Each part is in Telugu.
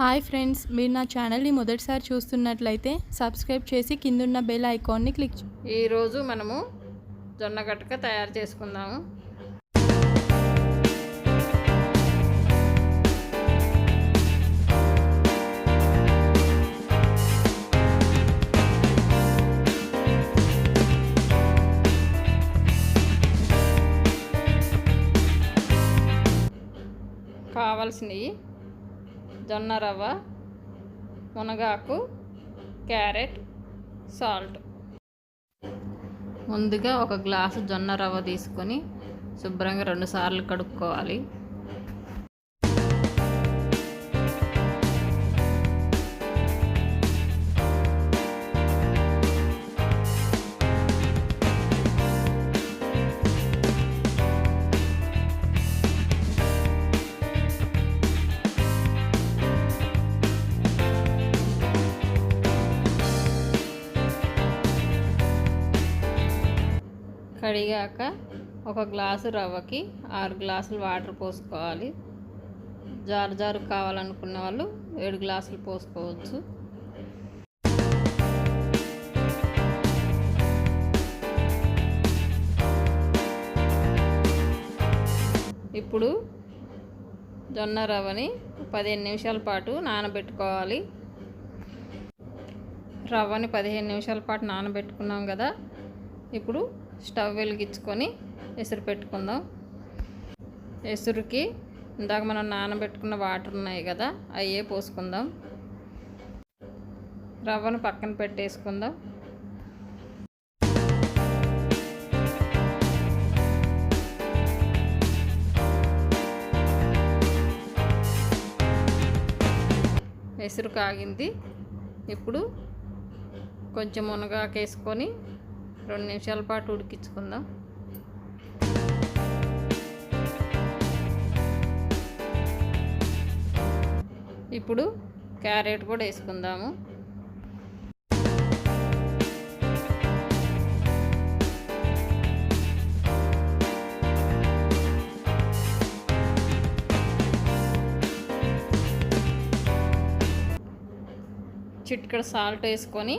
హాయ్ ఫ్రెండ్స్, మీరు నా ఛానల్ని మొదటిసారి చూస్తున్నట్లయితే సబ్స్క్రైబ్ చేసి కిందున్న బెల్ ఐకాన్ని క్లిక్ చేయండి. ఈరోజు మనము జొన్న గట్క తయారు చేసుకుందాము. కావాల్సినవి జొన్న రవ్వ, మునగాకు, క్యారెట్, సాల్ట్. ముందుగా ఒక గ్లాసు జొన్న రవ్వ తీసుకొని శుభ్రంగా 2 సార్లు కడుక్కోవాలి. కడిగాక ఒక గ్లాసు రవ్వకి 6 గ్లాసులు వాటర్ పోసుకోవాలి. జారు కావాలనుకున్న వాళ్ళు 7 గ్లాసులు పోసుకోవచ్చు. ఇప్పుడు జొన్న రవ్వని 15 నిమిషాల పాటు నానబెట్టుకోవాలి. రవ్వని 15 నిమిషాల పాటు నానబెట్టుకున్నాం కదా, ఇప్పుడు స్టవ్ వెలిగించుకొని ఎసురు పెట్టుకుందాం. ఎసురుకి ఇందాక మనం నానబెట్టుకున్న వాటర్ ఉన్నాయి కదా, అయ్యే పోసుకుందాం. రవ్వను పక్కన పెట్టేసుకుందాం. ఎసురు కాగింది. ఇప్పుడు కొంచెం మునగాకు వేసుకొని 2 నిమిషాల పాటు ఉడికించుకుందాం. ఇప్పుడు క్యారెట్ కూడా వేసుకుందాము. చిటికెడు సాల్ట్ వేసుకొని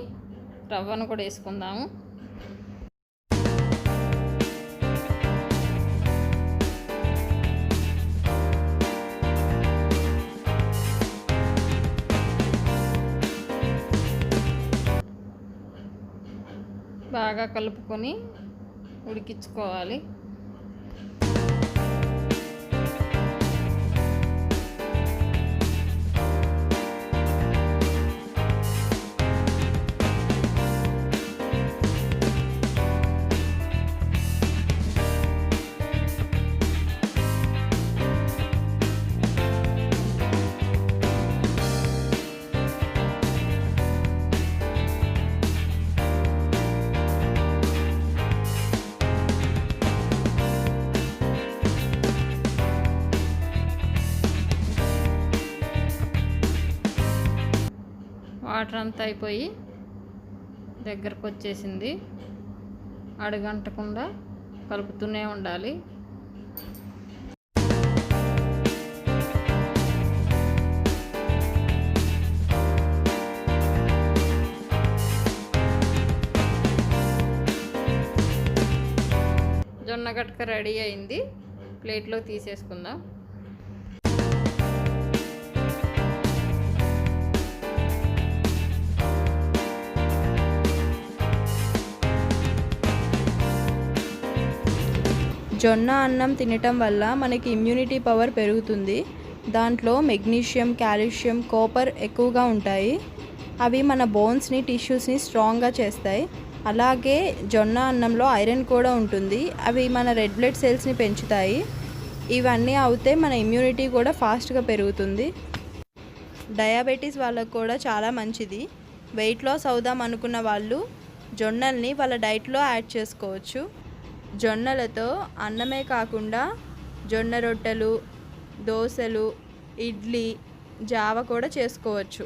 రవ్వను కూడా వేసుకుందాము. బాగా కలుపుకొని ఉడికించుకోవాలి. వాటర్ అంతా అయిపోయి దగ్గరకు వచ్చేసింది. అడుగంటకుండా కలుపుతూనే ఉండాలి. జొన్న గట్క రెడీ అయింది. ప్లేట్లో తీసేసుకుందాం. జొన్న అన్నం తినటం వల్ల మనకి ఇమ్యూనిటీ పవర్ పెరుగుతుంది. దాంట్లో మెగ్నీషియం, కాల్షియం, కాపర్ ఎక్కువగా ఉంటాయి. అవి మన బోన్స్ని, టిష్యూస్ని స్ట్రాంగ్గా చేస్తాయి. అలాగే జొన్న అన్నంలో ఐరన్ కూడా ఉంటుంది. అవి మన రెడ్ బ్లడ్ సెల్స్ని పెంచుతాయి. ఇవన్నీ అవుతే మన ఇమ్యూనిటీ కూడా ఫాస్ట్గా పెరుగుతుంది. డయాబెటీస్ వాళ్ళకు కూడా చాలా మంచిది. వెయిట్ లాస్ అవుదాం అనుకున్న వాళ్ళు జొన్నల్ని వాళ్ళ డైట్లో యాడ్ చేసుకోవచ్చు. జొన్నలతో అన్నమే కాకుండా జొన్న రొట్టెలు, దోశలు, ఇడ్లీ, జావ కూడా చేసుకోవచ్చు.